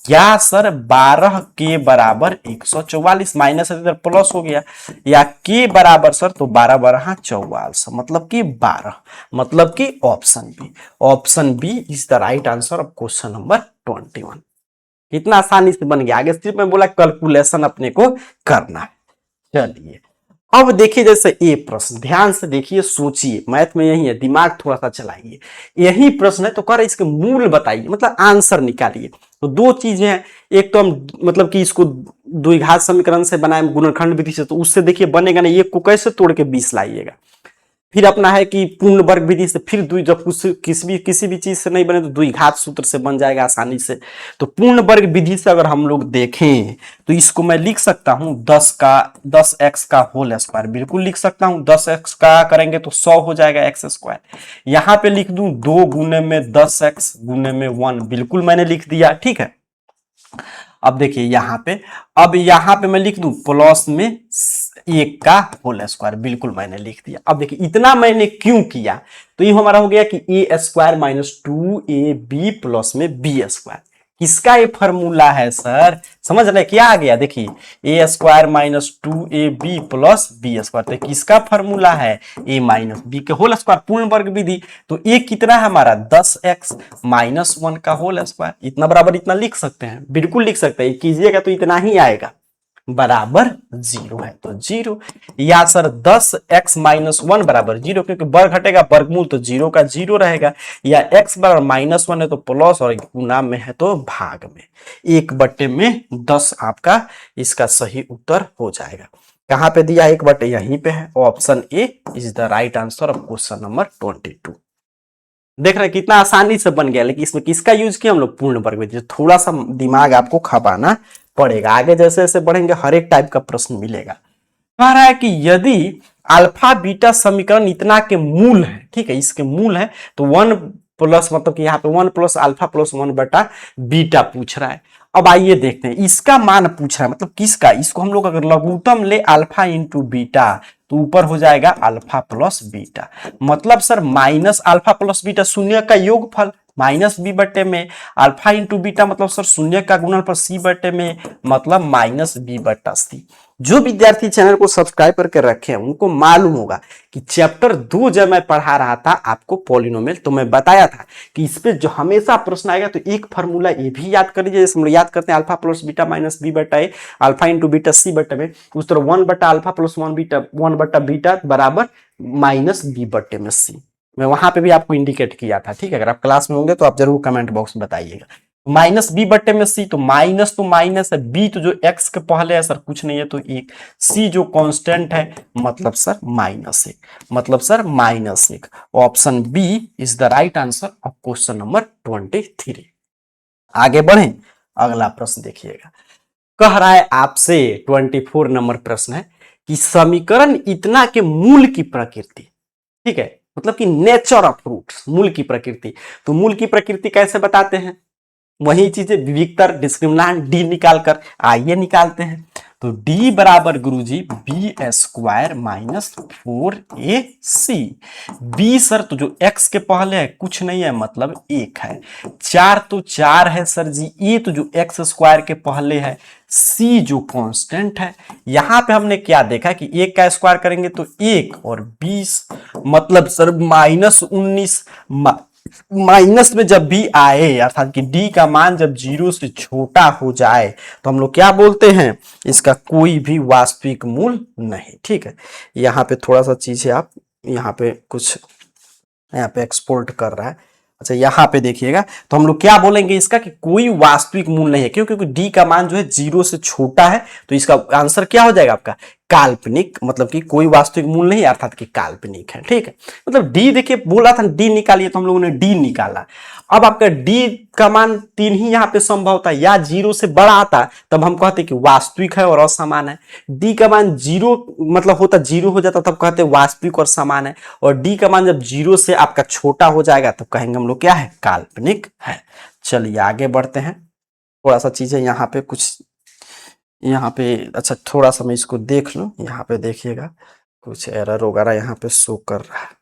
या सर 12 के बराबर 144, माइनस इधर प्लस हो गया, या के बराबर सर तो 12 12 44, मतलब कि 12, मतलब कि option b is the right answer of question number 21। कितना आसानी से बन गया। आगे सिर्फ मैं बोला कैलकुलेशन अपने को करना है। चलिए अब देखिए, जैसे ए प्रश्न ध्यान से देखिए, सोचिए, मैथ में यही है, दिमाग थोड़ा सा चलाइए। यही प्रश्न है तो कर इसके मूल बताइए, मतलब आंसर निकालिए। तो दो चीजें हैं, एक तो हम मतलब कि इसको द्विघात समीकरण से बनाए गुणनखंड विधि से, तो उससे देखिए बनेगा नहीं, एक को कैसे तोड़ के 20 लाइएगा। फिर अपना है कि पूर्ण वर्ग विधि से, फिर जब किसी भी चीज से नहीं बने तो द्विघात सूत्र से बन जाएगा आसानी से। तो पूर्ण वर्ग विधि से अगर हम लोग देखें तो इसको मैं लिख सकता हूं 10x का होल स्क्वायर, बिल्कुल लिख सकता हूं। 10x का करेंगे तो 100 हो जाएगा एक्स स्क्वायर। यहां पे लिख दूं 2 गुने में 10x गुने में 1, बिल्कुल मैंने लिख दिया, ठीक है। अब देखिए यहां पे, अब यहां पे मैं लिख दूं प्लस में 1 का होल स्क्वायर, बिल्कुल मैंने लिख दिया। अब देखिए इतना मैंने क्यों किया, तो ये हमारा हो गया कि ए स्क्वायर माइनस 2ab प्लस में बी स्क्वायर। किसका ये फॉर्मूला है सर? समझ रहे क्या आ गया? देखिए a square minus 2ab plus b square, तो किसका फॉर्मूला है? ए माइनस बी के होल स्क्वायर, पूर्ण वर्ग विधि। तो ए कितना है हमारा? 10x माइनस 1 का होल स्क्वायर, इतना बराबर इतना लिख सकते हैं, बिल्कुल लिख सकते हैं। कीजिएगा तो इतना ही आएगा, बराबर 0 है तो 0, या सर 10x माइनस 1 बराबर 0, क्योंकि वर्ग घटेगा वर्गमूल तो 0 का 0 रहेगा, या x बराबर -1 है तो प्लस, और गुना में है तो भाग में, 1/10 आपका इसका सही उत्तर हो जाएगा। कहां पे दिया? 1/, यहीं पे है, option a is the right answer of question number 22। देख रहे हैं कितना आसानी से बन गया, लेकिन इसमें किसका यूज किया हम लोग? पूर्ण वर्ग विधि। थोड़ा सा दिमाग आपको खपाना पड़ेगा, आगे जैसे जैसे बढ़ेंगे हर एक टाइप का प्रश्न मिलेगा। कह रहा है कि यदि अल्फा बीटा समीकरण इतना के मूल है, ठीक है, इसके मूल है, तो 1 प्लस, मतलब कि यहाँ पे 1 प्लस अल्फा प्लस 1 बटा बीटा पूछ रहा है। अब आइए देखते हैं, इसका मान पूछ रहा है, मतलब किसका? इसको हम लोग अगर लघुत्तम ले अल्फा इंटू बीटा तो ऊपर हो जाएगा अल्फा प्लस बीटा, मतलब sir minus alpha plus beta, शून्य का योगफल माइनस बी बट्टे में, अल्फा इंटू बीटा मतलब सर शून्य का गुणनफल सी बट्टे में, मतलब माइनस बी बट्टा सी। जो विद्यार्थी चैनल को सब्सक्राइब करके रखे हैं उनको मालूम होगा कि चैप्टर 2 जब मैं पढ़ा रहा था आपको पॉलिनोमियल, तो मैं बताया था कि इस पे जो हमेशा प्रश्न आएगा तो एक फॉर्मूला ये भी याद कर लीजिए, जैसे हम याद करते हैं alpha plus beta minus b बट्टा a, alpha into beta c बट्टे में, उस तरह 1 बट्टा अल्फा प्लस 1 बट्टा बीटा बराबर माइनस बी बट्टे में सी। मैं वहां पे भी आपको इंडिकेट किया था, ठीक है। अगर आप क्लास में होंगे तो आप जरूर कमेंट बॉक्स में बताइएगा। माइनस बी बट्टे में सी, तो माइनस है, बी तो जो एक्स के पहले है सर कुछ नहीं है तो 1, सी जो कांस्टेंट है मतलब सर -1, मतलब sir -1। Option b is the right answer of question number 23। आगे बढ़े, अगला प्रश्न देखिएगा। कह रहा है आपसे 24 नंबर प्रश्न है कि समीकरण इतना के मूल की प्रकृति, ठीक है, मतलब कि नेचर ऑफ रूट्स, मूल की प्रकृति। तो मूल की प्रकृति कैसे बताते हैं? वही चीजें विविक्तर डिस्क्रिमिनेंट डी निकाल कर, आइए निकालते हैं। तो डी बराबर गुरुजी b square minus 4ac। B sir तो जो x के पहले है कुछ नहीं है मतलब 1 है, 4 तो 4 है सर जी, ए तो जो x स्क्वायर के पहले है, c जो कांस्टेंट है। यहां पे हमने क्या देखा कि 1 का स्क्वायर करेंगे तो 1 और 20, मतलब सर -19, माइनस में जब भी आए अर्थात कि डी का मान जब 0 से छोटा हो जाए तो हम लोग क्या बोलते हैं, इसका कोई भी वास्तविक मूल नहीं। ठीक है, यहाँ पे थोड़ा सा चीज है, आप यहाँ पे कुछ यहाँ पे एक्सपोर्ट कर रहा है। अच्छा यहाँ पे देखिएगा, तो हम लोग क्या बोलेंगे इसका कि कोई वास्तविक मूल नहीं है, क्यों? क्योंकि डी का मान जो है 0 से छोटा है, तो इसका आंसर क्या हो जाएगा आपका काल्पनिक, मतलब कि कोई वास्तविक मूल नहीं अर्थात कि काल्पनिक है। ठीक है, मतलब डी देखिए बोला था डी निकालिए, तो हम लोगों ने डी निकाला। अब आपका डी का मान 3 ही यहाँ पे संभव था, या 0 से बड़ा आता तब हम कहते कि वास्तविक है और असमान है। डी का मान 0 मतलब होता 0 हो जाता तब कहते वास्तविक और समान है, और डी का मान जब 0 से आपका छोटा हो जाएगा तब कहेंगे हम लोग क्या है, काल्पनिक है। चलिए आगे बढ़ते हैं, थोड़ा सा चीजें यहाँ पे कुछ यहाँ पे, अच्छा थोड़ा सा मैं इसको देख लूं, यहाँ पे देखिएगा कुछ एरर वगैरह यहाँ पे शो कर रहा है।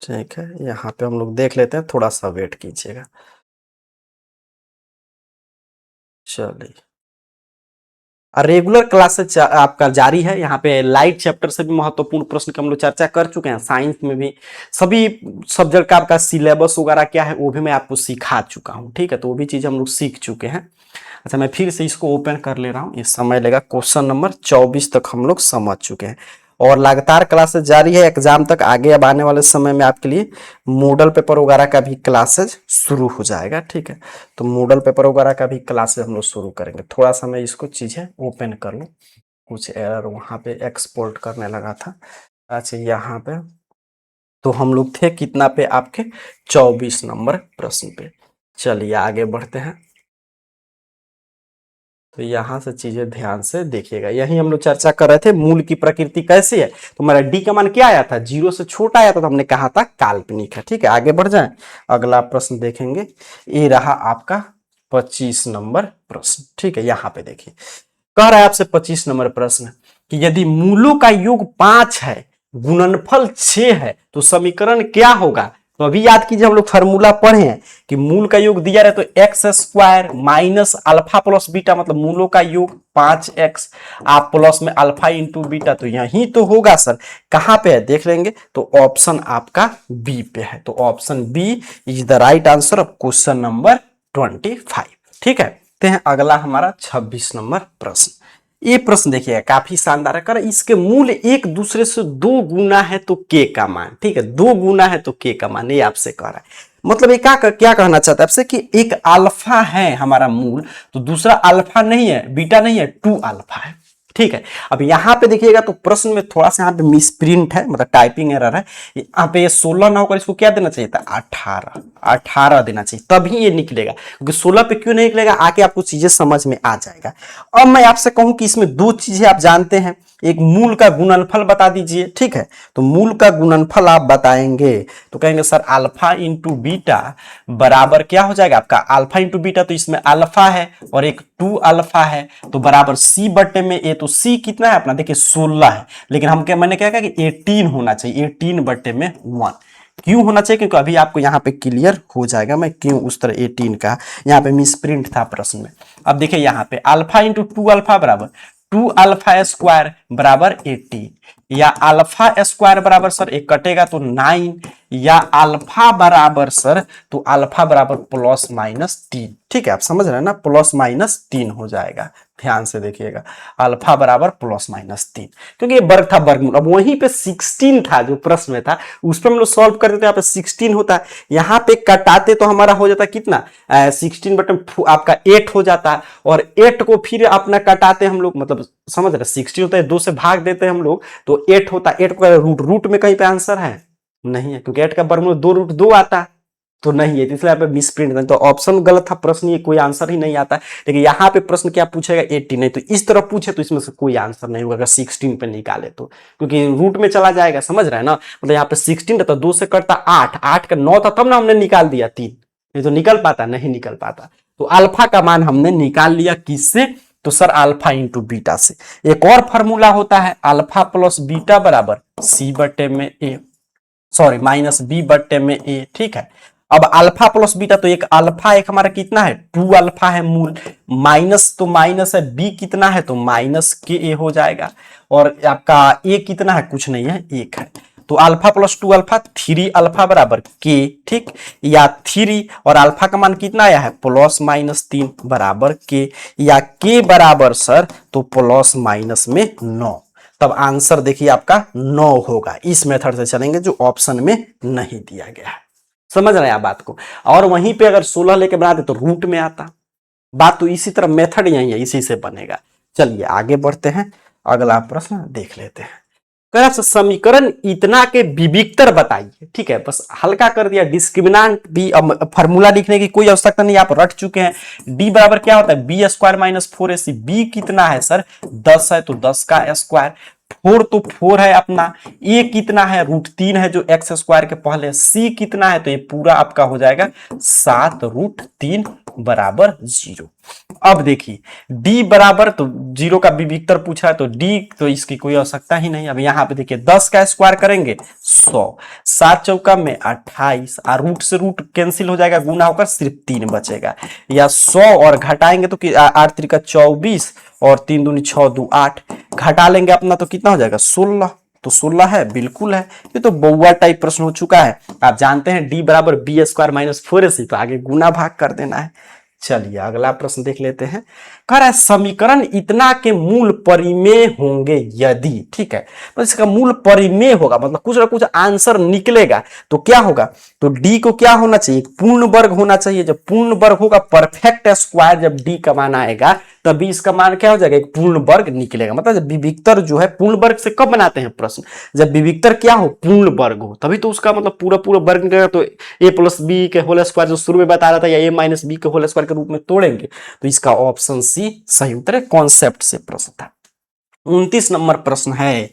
ठीक है, यहाँ पे हम लोग देख लेते हैं, थोड़ा सा वेट कीजिएगा। चलिए, रेगुलर क्लासेस आपका जारी है। यहाँ पे लाइट चैप्टर से भी महत्वपूर्ण प्रश्न की हम लोग चर्चा कर चुके हैं, साइंस में भी सभी सब्जेक्ट का आपका सिलेबस वगैरह क्या है वो भी मैं आपको सिखा चुका हूँ। ठीक है, तो वो भी चीज हम लोग सीख चुके हैं। अच्छा मैं फिर से इसको ओपन कर ले रहा हूँ, ये समय लेगा। क्वेश्चन नंबर 24 तक हम लोग समझ चुके हैं, और लगातार क्लासेस जारी है एग्जाम तक। आगे अब आने वाले समय में आपके लिए मॉडल पेपर वगैरह का भी क्लासेस शुरू हो जाएगा। ठीक है, तो मॉडल पेपर वगैरह का भी क्लासेस हम लोग शुरू करेंगे। थोड़ा सा मैं इसको चीजें ओपन कर लूँ, कुछ एरर वहां पे एक्सपोर्ट करने लगा था। अच्छा यहाँ पे तो हम लोग थे कितना पे, आपके 24 नंबर प्रश्न पे। चलिए आगे बढ़ते हैं, तो यहां से चीजें ध्यान से देखिएगा। यही हम लोग चर्चा कर रहे थे मूल की प्रकृति कैसी है, तो हमारा डी का मान क्या आया था, 0 से छोटा आया था, तो हमने कहा था काल्पनिक है। ठीक है, आगे बढ़ जाए, अगला प्रश्न देखेंगे। ये रहा आपका 25 नंबर प्रश्न। ठीक है, यहाँ पे देखिए कह रहा है आपसे 25 नंबर प्रश्न कि यदि मूलों का योग 5 है, गुणनफल 6 है, तो समीकरण क्या होगा। तो अभी याद कीजिए, हम लोग फार्मूला पढ़े हैं कि मूल का योग दिया रहे तो x square minus alpha plus beta, मतलब मूलों का योग 5x, आप प्लस में अल्फा इंटू बीटा, तो यही तो होगा सर। कहां पे है देख लेंगे, तो ऑप्शन आपका बी पे है, तो option b is the right answer of question number 25। ठीक है, ते हैं अगला हमारा 26 नंबर प्रश्न। ये प्रश्न देखिएगा काफी शानदार है, कर इसके मूल एक दूसरे से 2 गुना है तो के का मान। ठीक है, 2 गुना है तो के का मान, ये आपसे कह रहा है। मतलब ये क्या कहना चाहता है आपसे कि एक अल्फा है हमारा मूल, तो दूसरा अल्फा नहीं है, बीटा नहीं है, 2 अल्फा है। ठीक है, अब यहाँ पे देखिएगा तो प्रश्न में थोड़ा सा यहाँ पे मिस प्रिंट है, मतलब टाइपिंग एरर है। यहाँ पे ये 16 ना होकर इसको क्या देना चाहिए था, 18 देना चाहिए, तभी ये निकलेगा। क्योंकि 16 पे क्यों नहीं निकलेगा, आके आपको चीजें समझ में आ जाएगा। अब मैं आपसे कहूं कि इसमें 2 चीजें आप जानते हैं, एक मूल का गुणनफल बता दीजिए। ठीक है, तो मूल का गुणनफल आप बताएंगे तो कहेंगे सर अल्फा इंटू बीटा बराबर क्या हो जाएगा आपका, अल्फा इंटू बीटा, तो इसमें अल्फा है और एक 2 अल्फा है, तो बराबर सी बट्टे में ए, तो सी कितना है अपना देखिए 16 है, लेकिन हम क्या मैंने क्या कहा कि 18 होना चाहिए, 18 बट्टे में 1 क्यों होना चाहिए, क्योंकि अभी आपको यहाँ पे क्लियर हो जाएगा मैं क्यों उस तरह 18 का, यहाँ पे मिस प्रिंट था प्रश्न में। अब देखिए यहाँ पे अल्फा इंटू 2 अल्फा बराबर 2 अल्फा स्क्वायर बराबर 18, या अल्फा स्क्वायर बराबर सर एक कटेगा तो 9, या अल्फा बराबर सर तो अल्फा बराबर प्लस माइनस 3। ठीक है, आप समझ रहे हैं ना, प्लस माइनस 3 हो जाएगा। ध्यान से देखिएगा, अल्फा बराबर प्लस माइनस 3, क्योंकि ये वर्ग था वर्गमूल। अब वहीं पे 16 था जो प्रश्न में था, उस पर हम लोग सॉल्व करते थे, यहाँ पे 16 होता, यहाँ पे कटाते तो हमारा हो जाता कितना 16 बटन आपका 8 हो जाता, और 8 को फिर अपना कटाते हम लोग, मतलब समझ रहे 16 होता है 2 से भाग देते हैं हम लोग तो 8 होता, 8 को रूट में कहीं पे आंसर है नहीं है, क्योंकि 8 का वर्गमूल 2 रूट 2 आता तो नहीं है, तो इसलिए यहाँ पे मिस प्रिंट, तो ऑप्शन गलत था प्रश्न, ये कोई आंसर ही नहीं आता। लेकिन यहाँ पे प्रश्न क्या पूछेगा 80, नहीं तो इस तरह पूछे तो इसमें से कोई आंसर नहीं होगा अगर 16 पे निकाले तो, क्योंकि रूट में चला जाएगा, समझ रहे हैं ना। मतलब यहाँ पे 16 रहता, 2 से कटता 8, 8 का 9 था तब ना हमने निकाल दिया 3, नहीं तो निकल पाता, नहीं निकल पाता। तो अल्फा का मान हमने निकाल लिया किससे, तो सर अल्फा इंटू बीटा से। एक और फॉर्मूला होता है अल्फा प्लस बीटा बराबर सी बट्टे में ए, सॉरी माइनस बी बट्टे में ए। ठीक है, अब अल्फा प्लस बीटा, तो एक अल्फा एक हमारा कितना है 2 अल्फा है मूल, माइनस तो माइनस है, बी कितना है तो माइनस के ए हो जाएगा, और आपका ए कितना है कुछ नहीं है 1 है। तो अल्फा प्लस 2 अल्फा 3 अल्फा बराबर के, ठीक, या 3 और अल्फा का मान कितना आया है +-3 बराबर के, या के बराबर सर तो प्लस माइनस में 9। तब आंसर देखिए आपका 9 होगा। इस मेथड से चलेंगे जो ऑप्शन में नहीं दिया गया है। समझ रहे हैं आप बात को। और वहीं पे अगर 16 लेके बनाते तो रूट में आता। बात तो इसी तरह, मेथड यही है, इसी से बनेगा। चलिए आगे बढ़ते हैं, अगला प्रश्न देख लेते हैं। कह रहा समीकरण इतना के विविक्तर बताइए। ठीक है, बस हल्का कर दिया, डिस्क्रिमिनांट भी फॉर्मूला लिखने की कोई आवश्यकता नहीं, आप रट चुके हैं। डी बराबर क्या होता है b² - 4ac। बी कितना है सर 10 है तो 10 का स्क्वायर, 4 तो 4 है अपना, ए कितना है √3 है जो x² के पहले, सी कितना है तो ये पूरा आपका हो जाएगा 7√3 बराबर 0। अब देखिए d बराबर तो 0 का विविक्तर पूछा है तो d तो इसकी कोई आवश्यकता ही नहीं। अब यहाँ पे देखिए 10 का स्क्वायर करेंगे 100, 7 चौका में 28, और रूट से रूट कैंसिल हो जाएगा, गुना होकर सिर्फ 3 बचेगा, या 100 और घटाएंगे तो 8 त्रिका 24 और 3 दूनी 6 2 8, घटा लेंगे अपना तो कितना हो जाएगा 16। तो 16 है, बिल्कुल है। ये तो बउआ टाइप प्रश्न हो चुका है। आप जानते हैं d बराबर b² - 4ac, तो आगे गुना भाग कर देना है। चलिए अगला प्रश्न देख लेते हैं। कह रहा है समीकरण इतना के मूल परिमेय होंगे यदि, ठीक है, तो इसका मूल परिमेय होगा मतलब कुछ ना कुछ आंसर निकलेगा। तो क्या होगा, तो d को क्या होना चाहिए, पूर्ण वर्ग होना चाहिए। जब पूर्ण वर्ग होगा, परफेक्ट स्क्वायर जब d का मान आएगा तभी इसका मान क्या हो जाएगा, एक पूर्ण वर्ग निकलेगा। मतलब जब विविक्तर जो है पूर्ण वर्ग से कब बनाते हैं प्रश्न, जब विविक्तर क्या हो पूर्ण वर्ग हो, तभी तो उसका मतलब पूरा पूरा वर्ग निकलेगा। तो a+b के होल स्क्वायर जो शुरू में बता रहा था, या a-b के होल स्क्वायर के रूप में तोड़ेंगे, तो इसका ऑप्शन सी सही उत्तर है। कॉन्सेप्ट से प्रश्न था। 29 नंबर प्रश्न है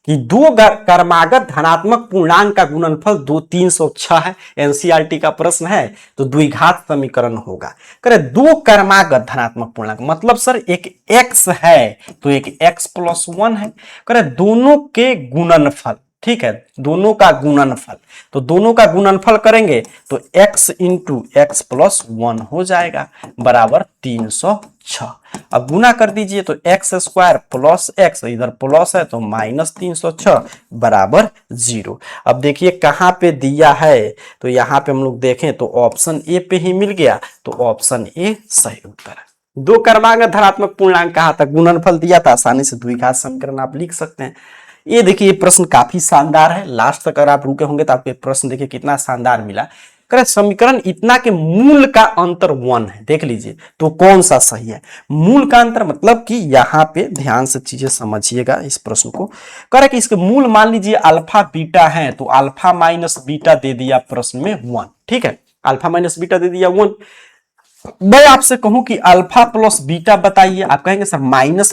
कि दो कर्मागत धनात्मक पूर्णांक का गुणनफल 306 है। एनसीईआरटी का प्रश्न है, तो द्विघात समीकरण होगा। करे दो कर्मागत धनात्मक पूर्णांक मतलब सर एक x है तो एक x+1 है। करे दोनों के गुणनफल, ठीक है, दोनों का गुणनफल, तो दोनों का गुणनफल करेंगे तो x × x+1 हो जाएगा बराबर 306। अब गुना कर दीजिए तो x² + x, इधर प्लस है तो -306 बराबर 0। अब देखिए कहां पे दिया है, तो यहां पे हम लोग देखें तो ऑप्शन ए पे ही मिल गया, तो ऑप्शन ए सही उत्तर है। दो क्रमांक धनात्मक पूर्णांक कहा था, गुणनफल दिया था, आसानी से द्विघात समीकरण आप लिख सकते हैं। ये देखिए ये प्रश्न काफी शानदार है, लास्ट तक अगर आप रुके होंगे तो आपको प्रश्न देखिए कितना शानदार मिला। कह समीकरण इतना के मूल का अंतर 1 है, देख लीजिए तो कौन सा सही है। मूल का अंतर मतलब कि यहां पे ध्यान से चीजें समझिएगा इस प्रश्न को। कह रहा कि इसके मूल मान लीजिए अल्फा बीटा है, तो अल्फा माइनस बीटा दे दिया प्रश्न में 1, ठीक है, अल्फा माइनस बीटा दे दिया 1। मैं आपसे कहूं कि अल्फा प्लस बीटा बताइए, आप कहेंगे सर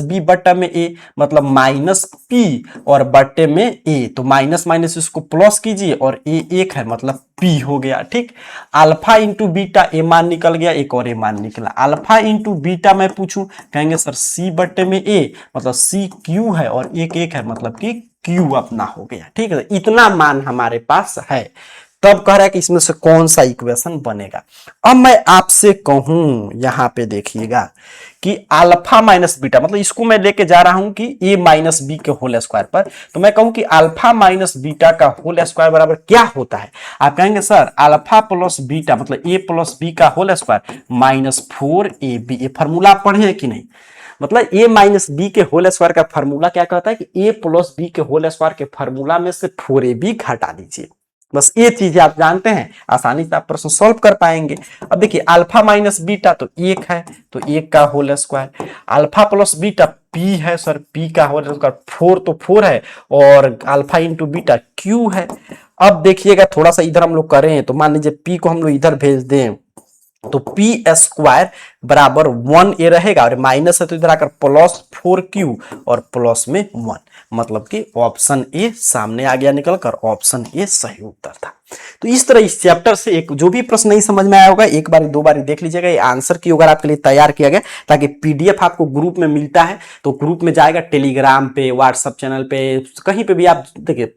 -b बट्टा में a, मतलब -p और बट्टे में a, तो माइनस माइनस इसको प्लस कीजिए और a 1 है मतलब p हो गया, ठीक। अल्फा इंटू बीटा a मान निकल गया, एक और a मान निकला। अल्फा इंटू बीटा मैं पूछूं, कहेंगे सर c बट्टे में a, मतलब c q है और 1 1 है मतलब कि q अपना हो गया, ठीक है। इतना मान हमारे पास है। तब कह रहा है कि इसमें से कौन सा इक्वेशन बनेगा। अब मैं आपसे कहूं, यहां पे देखिएगा कि अल्फा माइनस बीटा, मतलब इसको मैं लेके जा रहा हूं कि a माइनस बी के होल स्क्वायर पर, तो मैं कहूं कि अल्फा माइनस बीटा का होल स्क्वायर बराबर क्या होता है। आप कहेंगे सर अल्फा प्लस बीटा मतलब a प्लस बी का होल स्क्वायर -4ab। ये फॉर्मूला पढ़े हैं कि नहीं, मतलब a माइनस बी के होल स्क्वायर का फॉर्मूला क्या कहता है कि a प्लस बी के होल स्क्वायर के फॉर्मूला में से 4ab घटा दीजिए। बस ये चीजें आप जानते हैं, आसानी से आप प्रश्न सॉल्व कर पाएंगे। अब देखिए अल्फा माइनस बीटा तो 1 है, तो 1 का whole square, alpha plus beta p है सर, p का होल स्क्वायर 4 तो 4 है, और अल्फा इंटू बीटा q है। अब देखिएगा थोड़ा सा इधर हम लोग करें, तो मान लीजिए p को हम लोग इधर भेज दें तो p² बराबर 1a रहेगा, और माइनस है तो इधर आकर +4q और प्लस में 1, मतलब कि ऑप्शन ए सामने आ गया निकल कर, ऑप्शन ए सही उत्तर था। तो इस तरह इस चैप्टर से एक जो भी प्रश्न नहीं समझ में आया होगा एक बार दो बार देख लीजिएगा। ये आंसर की अगर आपके लिए तैयार किया गया, ताकि पीडीएफ आपको ग्रुप में मिलता है, तो ग्रुप में जाएगा, टेलीग्राम पे, व्हाट्सएप चैनल पे, कहीं पे भी आप देखिए,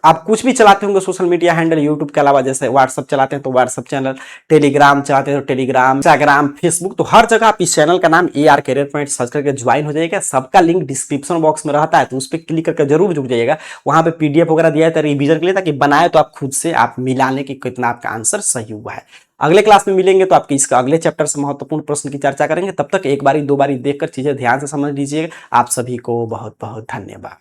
आप कुछ भी चलाते होंगे सोशल मीडिया हैंडल, यूट्यूब के अलावा जैसे व्हाट्सएप चलाते हैं तो व्हाट्सएप चैनल, टेलीग्राम चलाते हैं तो टेलीग्राम, इंस्टाग्राम, फेसबुक, तो हर जगह आप इस चैनल का नाम AR करियर पॉइंट सर्च करके ज्वाइन हो जाएगा। सबका लिंक डिस्क्रिप्शन बॉक्स में रहता है, तो उस पर क्लिक करके जरूर जुड़ जाइएगा। वहां पे PDF वगैरह दिया है रिवीजन के लिए, ताकि बनाए तो आप खुद से आप मिला लें कि कितना आपका आंसर सही हुआ है। अगले क्लास में मिलेंगे तो आपके इसका अगले चैप्टर से महत्वपूर्ण प्रश्न की चर्चा करेंगे। तब तक एक बारी दो बारी देखकर चीजें ध्यान से समझ लीजिएगा। आप सभी को बहुत बहुत धन्यवाद।